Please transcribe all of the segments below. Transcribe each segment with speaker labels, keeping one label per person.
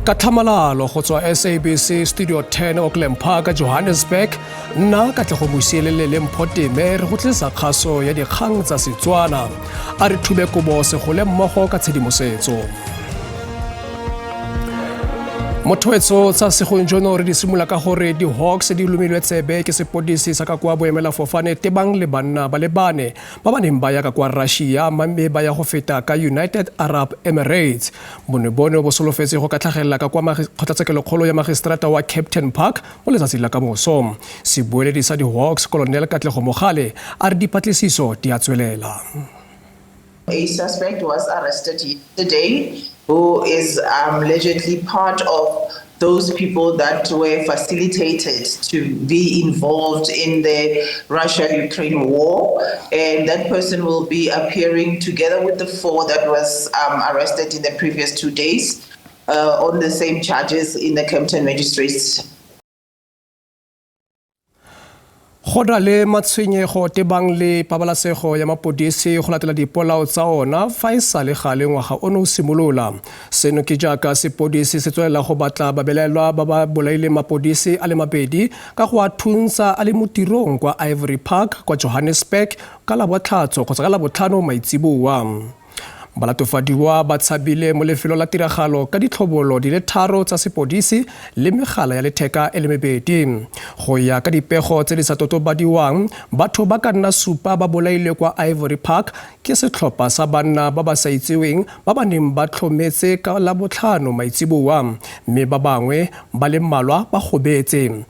Speaker 1: Katlamalalo go tswa SABC Studio 10 Auckland Park Johannesburg nna Katlego Mosielele le Mphoteme re go tlisa kgaso ya dikgang tsa Setswana a re thube kobo segole mmogo ka tshedimosetso. Mothoetso tsa segonjono re di simula ka gore di Hawks di lumilwe tsebe ke sepodisi sa ka kwa boemela fofane tebang le banna ba le bane ba ba neng ba ya ka kwa Russia mme ba ya go feta ka United Arab Emirates. Bonebone bo solofetse go katlhagelela ka kwa kgotlatshekelo kgolo ya magistrata wa Captain Park mo letsatsi la ka moso. Sebueledi sa di Hawks Colonel Katlego Mogale a re dipatlisiso di a tswelela.
Speaker 2: A suspect was arrested yesterday who is allegedly part of those people that were facilitated to be involved in the Russia-Ukraine war. And that person will be appearing together with the four that was arrested in the previous 2 days on the same charges in the Kempton Magistrates.
Speaker 1: Goda le matshwenyego tebang le pabalasego ya mapodisi go latela dipolao tsa ona fa e sale gale ngwaga ono o simolola. Seno ke jaaka sepodisi se tswelela go batla babelelwa ba ba bolaile mapodisi a le mabedi ka go a thunsa a le mo tirong kwa Ivory Park kwa Johannesburg ka la botlhatso kgotsa ka la botlhano maitsiboa. Balatofadiwa ba tshabile mo lefelo la tiragalo ka ditlhobolo di le 3 tsa sepodisi le megala ya letheka e le mebedi. Go ya ka dipego tse di sa totobadiwang, batho ba ka nna 7 ba bolailwe kwa Ivory Park ke setlhopha sa banna ba ba sa itseweng ba ba neng ba tlhometse ka la botlhano maitsiboa mme ba bangwe ba le mmalwa ba gobetse.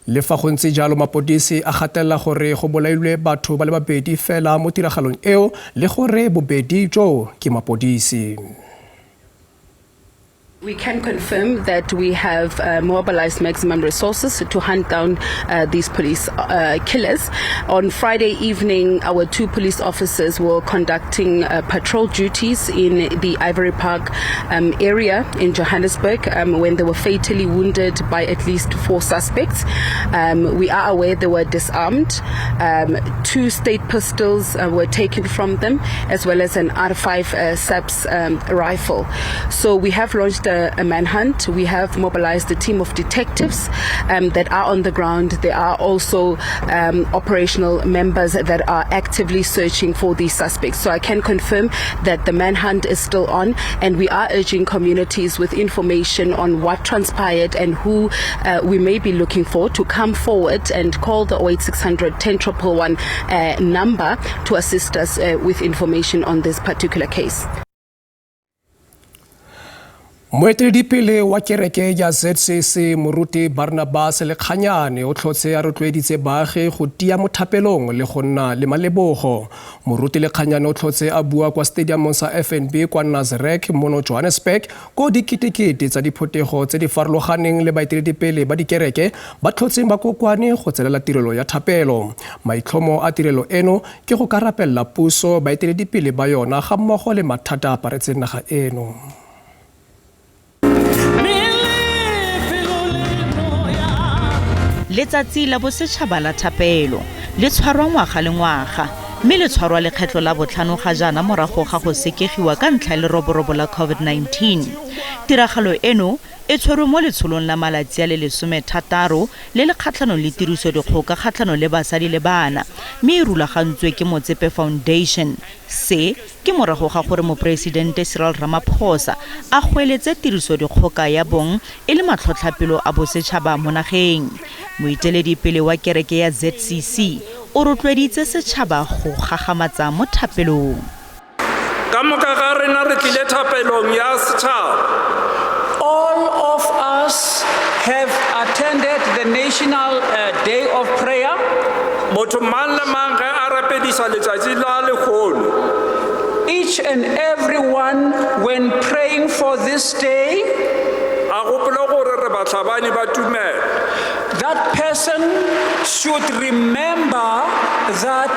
Speaker 1: Le fa go ntse jalo mapodisi a gatelela gore go bolailwe batho ba le babedi fela mo tiragalong eo le gore bobedi jo ke mapodisi.
Speaker 3: We can confirm that we have mobilized maximum resources to hunt down these police killers. On Friday evening, our 2 police officers were conducting patrol duties in the Ivory Park area in Johannesburg when they were fatally wounded by at least 4 suspects. We are aware they were disarmed. 2 state pistols were taken from them, as well as an R5 SABC rifle. So we have launched a manhunt. We have mobilized a team of detectives that are on the ground. There are also operational members that are actively searching for these suspects. So I can confirm that the manhunt is still on, and we are urging communities with information on what transpired and who we may be looking for to come forward and call the 08600 10111 number to assist us with information on this particular case.
Speaker 1: Moeteledipele wa kereke ya ZCC Moruti Barnabas Lekganyane o tlhotse a rotloeditse baagi go tia mo thapelong le go nna le malebogo. Moruti Lekganyane o tlhotse a bua kwa stadiumong sa FNB kwa Nazareth mono Johannesburg ko dikitikiti tsa diphotego tse di farologaneng le baeteledipele ba dikereke ba tlhotseng ba kokwane go tselela tirelo ya thapelo. Maitlhomo a tirelo eno ke go ka rapella puso baeteledipele ba yona ga mmogo le mathata a paretseng naga eno.
Speaker 4: Letsatsi la bosetšhaba la thapelo le tshwarwa ngwaga le ngwaga mme le tshwarwa lekgetlo la botlhano ga jaana morago ga go sekegiwa ka ntlha le roborobo la COVID-19. Tiragalo eno e tshwerwe mo letsholong la malatsi a le 16 le le kgatlhanong le tirisodikgoka kgatlhanong le basadi le bana mme e rulagantswe ke Motsepe Foundation. Se ke morago ga gore moporesidente Cyril Ramaphosa a goeletse tirisodikgoka ya bong e le matlhotlhapelo a bosetšhaba mo nageng. Moeteledipele wa kereke ya ZCC o rotloeditse setšhaba go gagamatsa mo thapelong.
Speaker 5: Ka moka ga rena re tlile thapelong ya setšhaba.
Speaker 6: All of us have attended the National Day of Prayer.
Speaker 5: Motho mang le mang ge a rapedisa letsatsi la legolo.
Speaker 6: Each and everyone, when praying for this day,
Speaker 5: a gopola gore re batlhabani ba tumelo.
Speaker 6: That person should remember that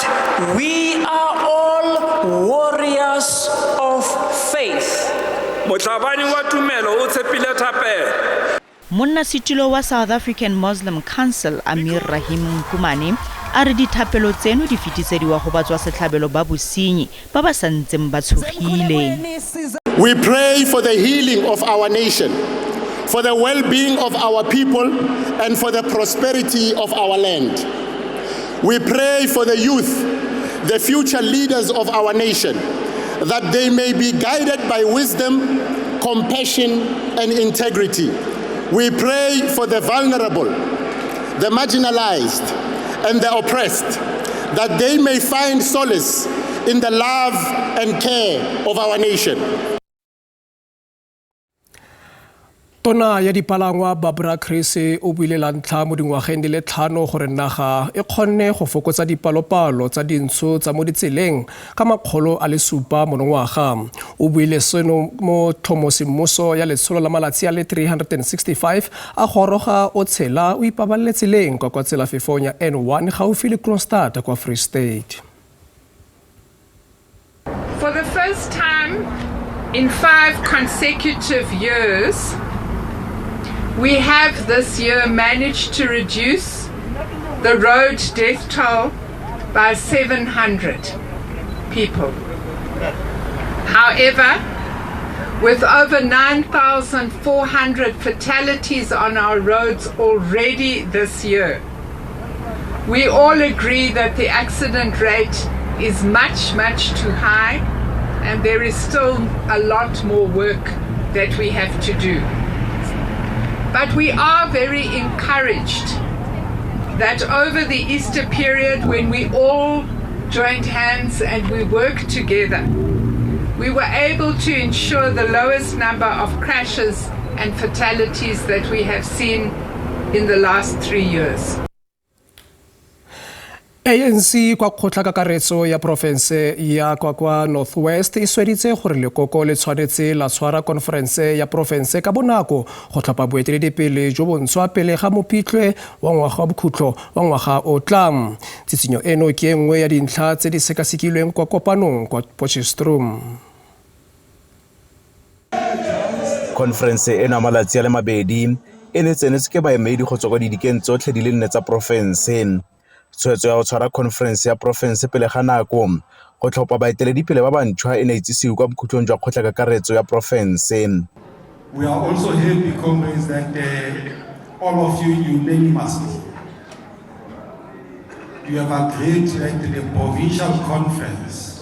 Speaker 6: we are all warriors of faith.
Speaker 5: Motlhabani wa tumelo o tshepile thapelo.
Speaker 4: Monnasitulo wa South African Muslim Council Amir Rahim Nkumane a re dithapelo tseno di fetisediwa go batswa setlhabelo ba bosenyi ba ba santseng ba tshogile.
Speaker 7: We pray for the healing of our nation for the well-being of our people and for the prosperity of our land. We pray for the youth, the future leaders of our nation, that they may be guided by wisdom, compassion, and integrity. We pray for the vulnerable, the marginalized, and the oppressed, that they may find solace in the love and care of our nation.
Speaker 1: Tona ya dipalangwa Barbara Chris o buile la ntlha mo dingwageng di le 5 gore naga e kgonne go fokotsa dipalopalo tsa dintsho tsa mo ditseleng ka makgolo a le 7 monongwaga. O buile seno mo tlhomosemmuso ya letsholo la malatsi a le 365 a goroga o tshela o ipaballetseleng kwa tselafefong ya N1 gaufi le Kroonstad kwa Free State.
Speaker 8: For the first time in 5 consecutive years, we have this year managed to reduce the road death toll by 700 people. However, with over 9,400 fatalities on our roads already this year, we all agree that the accident rate is much, much too high, and there is still a lot more work that we have to do. But we are very encouraged that over the Easter period, when we all joined hands and we worked together, we were able to ensure the lowest number of crashes and fatalities that we have seen in the last 3 years.
Speaker 1: ANC kwa kgotlatshekelo ya province ya kwa Northwest e sweditse gore lekoko le tshwanetse la tshwara conference ya province ka bonako go tlhopha boeteledipele jo bontshwa pele ga Mopitlwe wa ngwaga wa bokhutlo wa ngwaga o tlang. Tsitsinyo eno ke nngwe ya dintlha tse di sekasekilweng kwa kopanong kwa Potchefstroom.
Speaker 9: Conference ena malatsi a le mabedi e ne tsenetse ke baemedi go tswa kwa didikeng tsotlhe di le 4 tsa province. Tshwetso ya go tshwara conference ya province pele ga nako go tlhopha baeteledipele ba bantšhwa e ne itsisiwe kwa bokhutlong jwa kgotlatshekelo ya province.
Speaker 10: We are also happy, comrades, that all of you unanimously you have agreed that the provincial conference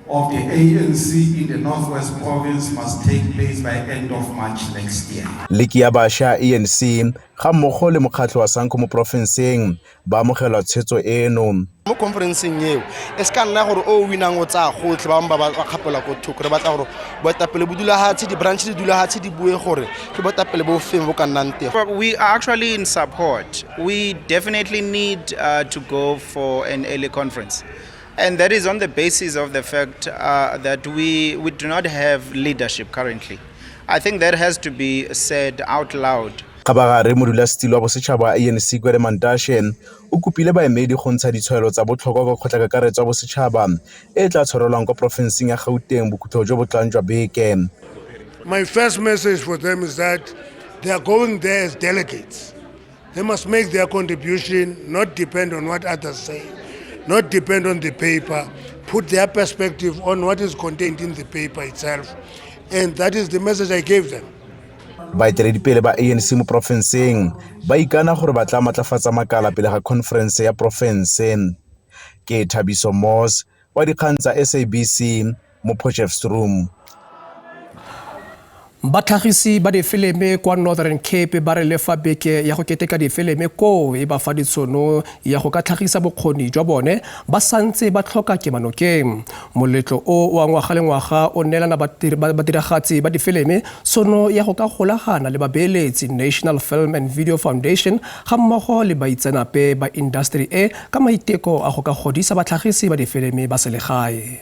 Speaker 10: of the ANC in the Northwest Province must take place by end of March next year.
Speaker 9: Leki ya basha ANC ga mmogo le mokgatlho wa Sanko mo provinceng ba amogelwa tshetso eno.
Speaker 11: Mo conferenceng eo e ska nna gore o winang o tsa gotlhe ba ba kgapela go thoko re batla gore boetapele bo dula hatsi di branch di dula hatsi di bue gore ke boetapele bo feng bo ka nnang teng.
Speaker 12: We are actually in support. We definitely need to go for an early conference. And that is on the basis of the fact that we do not have leadership currently. I think that has to be said out loud.
Speaker 9: Kabagare modulasetilo wa bosetšhaba ANC Kwere Mantashe o kopile baemedi go ntsha ditshwaelo tsa botlhokwa go kgotlatshekelo ya bosetšhaba e tla tshwarelwang kwa provinceng ya Gauteng bokhutlo jo bo tlang jwa beke.
Speaker 13: My first message for them is that they are going there as delegates. They must make their contribution, not depend on what others say, not depend on the paper, put their perspective on what is contained in the paper itself. And that is the message I gave them.
Speaker 9: Baeteledipele ba ANC mo provinceng ba ikana gore ba tla matlafatsa makala pele ga conference ya province. Ke Thabiso Moss wa dikgang tsa SABC mo Potchefstroom.
Speaker 1: Batlhagisi ba difileme kwa Northern Cape ba re lefa beke ya go keteka difileme ko e ba fa ditšhono ya go ka tlhagisa bokgoni jwa bone ba santse ba tlhoka kemanokeng. Moletlo o wa ngwaga le ngwaga o neelana badiragatsi ba difileme tšhono ya go ka golagana le babeeletsi National Film and Video Foundation ga mmogo le baitseanape ba industry e ka maiteko a go ka godisa batlhagisi ba difileme ba selegae.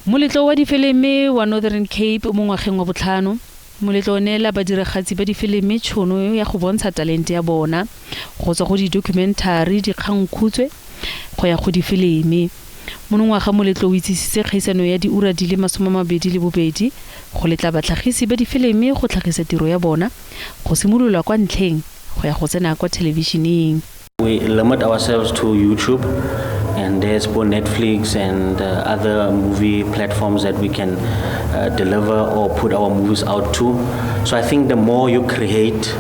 Speaker 14: Moletlo wa difileme wa Northern Cape mo ngwageng wa botlhano moletlo o neela badiragatsi ba difileme tšhono ya go bontsha talente ya bona go tswa go di-documentary dikgangkhutswe go ya go difileme. Monongwaga moletlo o itsisitse kgaisano ya diura di le 22 go letla batlhagisi ba difileme go tlhagisa tiro ya bona go simolola kwa ntlheng go ya go tsena kwa televisioneng.
Speaker 15: We limit ourselves to YouTube and and there's both Netflix and other movie platforms that we can deliver or put our movies out to. So I think the more you create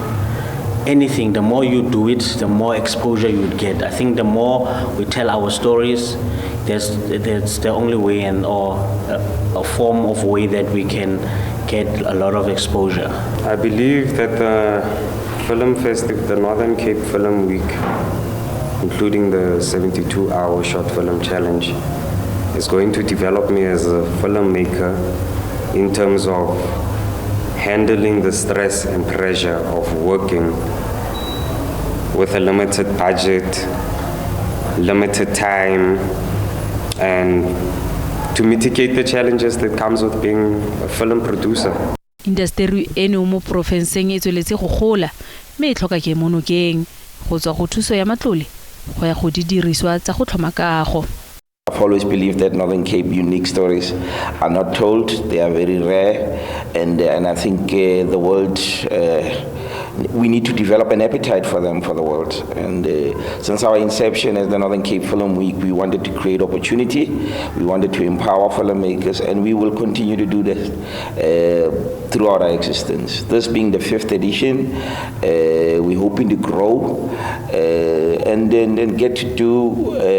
Speaker 15: anything, the more you do it, the more exposure you would get. I think the more we tell our stories, that's the only way or a form of way that we can get a lot of exposure.
Speaker 16: I believe that the film festival, the Northern Cape Film Week, including the 72-hour short film challenge, is going to develop me as a filmmaker in terms of handling the stress and pressure of working with a limited budget, limited time, and to mitigate the challenges that comes with being a film producer.
Speaker 14: Industry eno mo profenseng e tsweletse go gola mme e tlhoka ke monokeng go tswa go thuso ya matlole go ya go didiriswa tsa go tlhoma kago.
Speaker 17: I've always believed that Northern Cape unique stories are not told, they are very rare, and I think the world, we need to develop an appetite for them for the world. And since our inception as the Northern Cape Film Week, we wanted to create opportunity, we wanted to empower filmmakers, and we will continue to do this throughout our existence. This being the 5th edition, we're hoping to grow and then get to do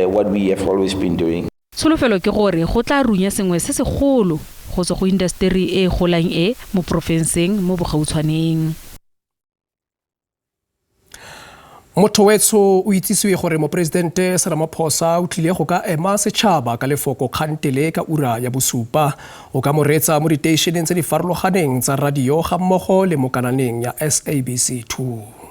Speaker 17: what we have always been doing.
Speaker 14: Tsholofelo ke gore go tla runya sengwe se segolo go tswa go industry e golang e mo profenseng mo bogautshwaneng.
Speaker 1: Motho wetso o itsisiwe gore mo presidente Ramaphosa o tlile go ka ema setšhaba ka lefoko kgantele ka ura ya bosupa o ka moretsa mo diteišeneng tse di farologaneng tsa radio ga mmogo le mo kananeng ya SABC 2.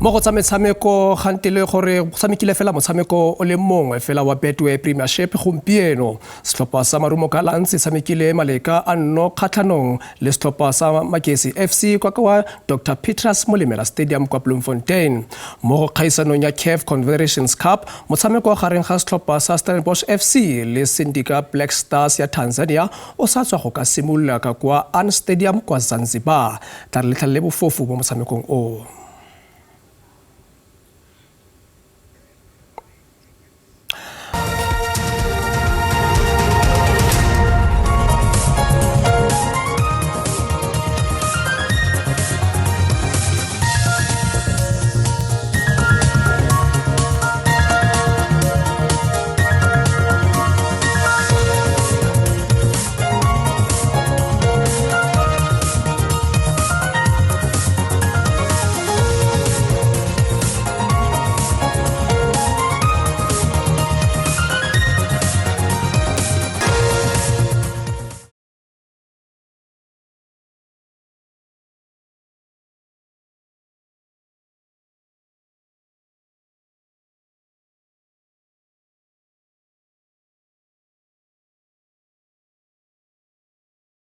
Speaker 1: Mo go tsa metshameko gantele gore go tshamekile fela motshameko o le mongwe fela wa Betway Premiership gompieno. Setlhopha sa Marumo Gallants se tshamekile maleka a nno kgatlhanong le setlhopha sa Makesi FC kwa kwa Dr. Petrus Molemela Stadium kwa Bloemfontein. Mo go kgaisanong ya CAF Confederations Cup, motshameko wa gareng ga setlhopha sa Stellenbosch FC le Syndika Black Stars ya Tanzania o sa tswa go ka simolola ka kwa An Stadium kwa Zanzibar. Tla re letlha le bofofu mo motshamekong o.